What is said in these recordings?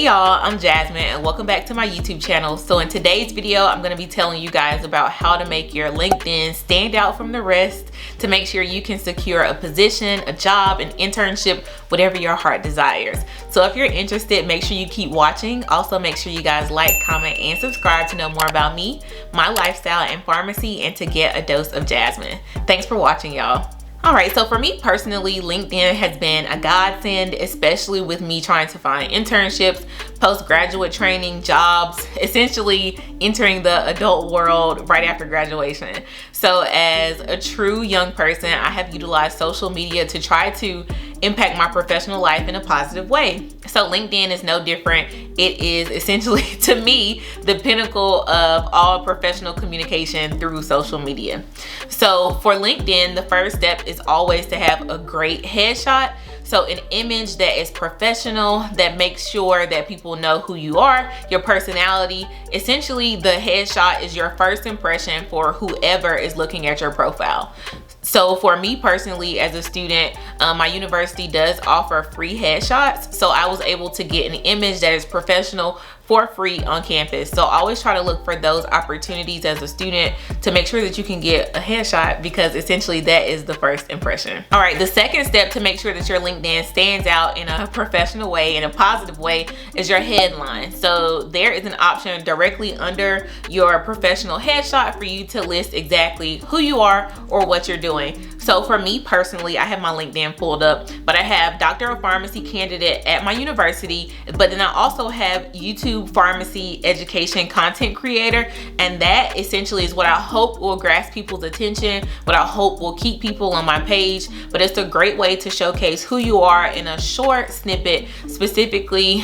y'all, I'm Jasmine and welcome back to my YouTube channel. So in today's video, I'm going to be telling you guys about how to make your LinkedIn stand out from the rest to make sure you can secure a position, a job, an internship, whatever your heart desires. So if you're interested, make sure you keep watching. Also make sure you guys like, comment, and subscribe to know more about me, my lifestyle and pharmacy, and to get a dose of Jasmine. Thanks for watching, y'all. All right, so for me personally, LinkedIn has been a godsend, especially with me trying to find internships, postgraduate training, jobs, essentially entering the adult world right after graduation. So as a true young person, I have utilized social media to try to impact my professional life in a positive way. So LinkedIn is no different. It is essentially, to me, the pinnacle of all professional communication through social media. So for LinkedIn, the first step is always to have a great headshot. So an image that is professional, that makes sure that people know who you are, your personality. Essentially, the headshot is your first impression for whoever is looking at your profile. So for me personally, as a student, my university does offer free headshots. So I was able to get an image that is professional for free on campus. So I always try to look for those opportunities as a student to make sure that you can get a headshot, because essentially that is the first impression. All right, the second step to make sure that your LinkedIn stands out in a professional way, in a positive way, is your headline. So there is an option directly under your professional headshot for you to list exactly who you are or what you're doing. So for me personally, I have my LinkedIn pulled up, but I have Doctor of Pharmacy candidate at my university, but then I also have YouTube pharmacy education content creator, and that essentially is what I hope will grasp people's attention, what I hope will keep people on my page. But it's a great way to showcase who you are in a short snippet, specifically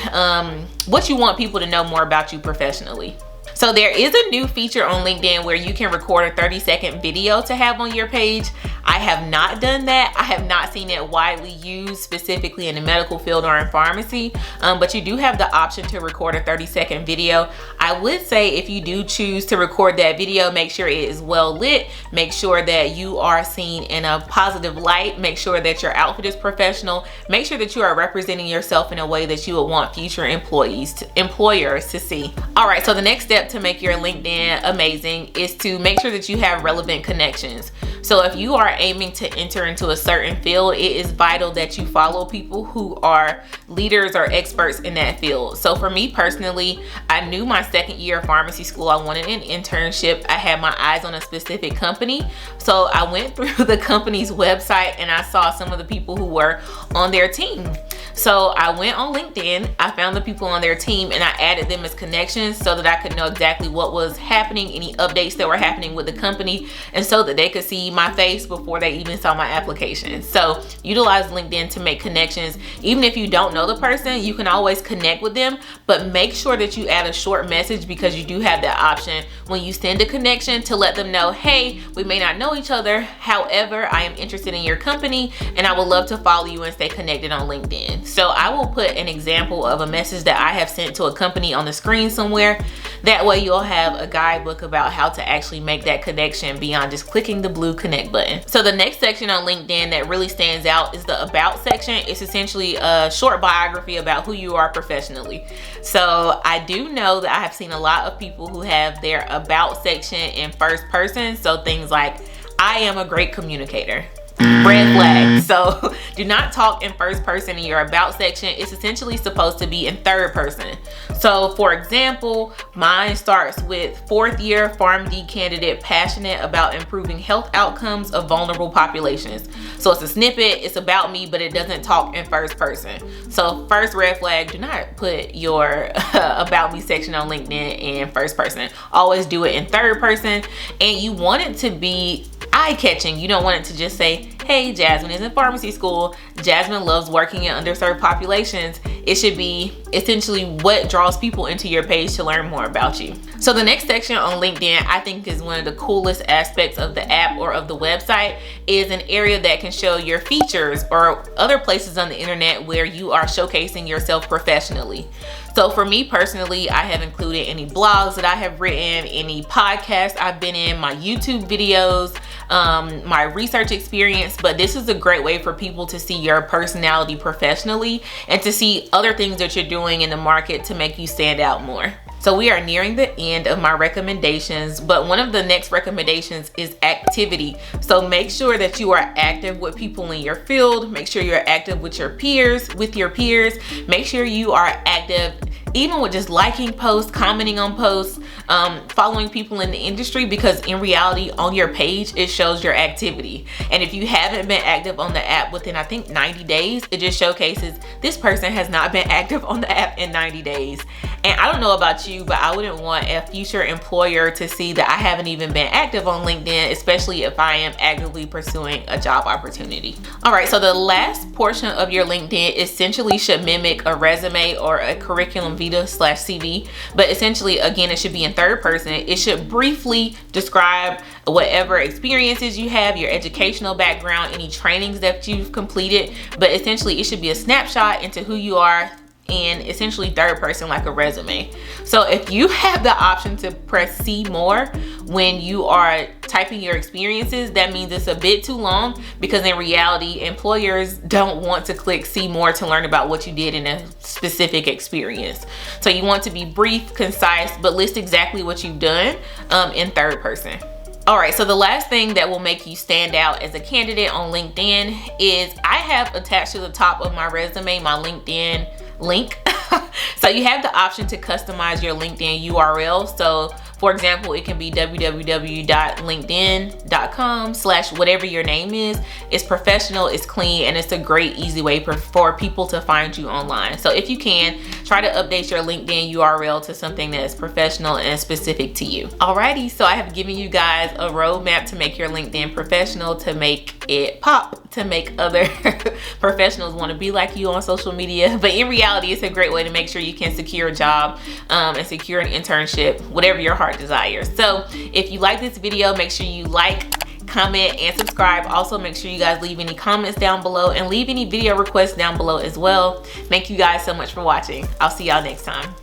what you want people to know more about you professionally. So there is a new feature on LinkedIn where you can record a 30-second video to have on your page. I have not done that. I have not seen it widely used specifically in the medical field or in pharmacy, but you do have the option to record a 30-second video. I would say if you do choose to record that video, make sure it is well lit, make sure that you are seen in a positive light, make sure that your outfit is professional, make sure that you are representing yourself in a way that you would want future employers to see. All right, so the next step to make your LinkedIn amazing is to make sure that you have relevant connections. So if you are aiming to enter into a certain field, it is vital that you follow people who are leaders or experts in that field. So for me personally, I knew my second year of pharmacy school, I wanted an internship. I had my eyes on a specific company. So I went through the company's website and I saw some of the people who were on their team. So I went on LinkedIn, I found the people on their team and I added them as connections so that I could know exactly what was happening, any updates that were happening with the company, and so that they could see my face before they even saw my application. So utilize LinkedIn to make connections. Even if you don't know the person, you can always connect with them, but make sure that you add a short message, because you do have that option when you send a connection to let them know, hey, we may not know each other, however, I am interested in your company and I would love to follow you and stay connected on LinkedIn. So I will put an example of a message that I have sent to a company on the screen somewhere. That way you'll have a guidebook about how to actually make that connection beyond just clicking the blue connect button. So the next section on LinkedIn that really stands out is the about section. It's essentially a short biography about who you are professionally. So I do know that I have seen a lot of people who have their about section in first person. So things like, I am a great communicator. Red flag. So do not talk in first person in your about section. It's essentially supposed to be in third person. So for example, mine starts with fourth year PharmD candidate passionate about improving health outcomes of vulnerable populations. So it's a snippet, it's about me, but it doesn't talk in first person. So first red flag, do not put your about me section on LinkedIn in first person. Always do it in third person, and you want it to be eye-catching. You don't want it to just say, hey, Jasmine is in pharmacy school, Jasmine loves working in underserved populations. It should be essentially what draws people into your page to learn more about you. So the next section on LinkedIn, I think, is one of the coolest aspects of the app or of the website, is an area that can show your features or other places on the internet where you are showcasing yourself professionally. So for me personally, I have included any blogs that I have written, any podcasts I've been in, my YouTube videos. my research experience, but this is a great way for people to see your personality professionally and to see other things that you're doing in the market to make you stand out more. So we are nearing the end of my recommendations, but one of the next recommendations is activity. So make sure that you are active with people in your field. Make sure you're active with your peers. Make sure you are active even with just liking posts, commenting on posts, following people in the industry, because in reality on your page it shows your activity. And if you haven't been active on the app within, I think, 90 days, it just showcases this person has not been active on the app in 90 days. And I don't know about you, but I wouldn't want a future employer to see that I haven't even been active on LinkedIn, especially if I am actively pursuing a job opportunity. All right, so the last portion of your LinkedIn essentially should mimic a resume or a curriculum vitae/CV, but essentially, again, it should be in third person. It should briefly describe whatever experiences you have, your educational background, any trainings that you've completed, but essentially it should be a snapshot into who you are in essentially third person, like a resume. So if you have the option to press see more when you are typing your experiences, that means it's a bit too long, because in reality employers don't want to click see more to learn about what you did in a specific experience. So you want to be brief, concise, but list exactly what you've done in third person. All right, so the last thing that will make you stand out as a candidate on LinkedIn is I have attached to the top of my resume my LinkedIn link. So you have the option to customize your LinkedIn URL. So for example, it can be www.linkedin.com/whatever your name is. It's professional, it's clean, and it's a great, easy way for people to find you online. So if you can, try to update your LinkedIn URL to something that is professional and specific to you. Alrighty, so I have given you guys a roadmap to make your LinkedIn professional, to make it pop, to make other professionals want to be like you on social media. But in reality, it's a great way to make sure you can secure a job and secure an internship, whatever your heart desires. So if you like this video, make sure you like, comment, and subscribe. Also, make sure you guys leave any comments down below and leave any video requests down below as well. Thank you guys so much for watching. I'll see y'all next time.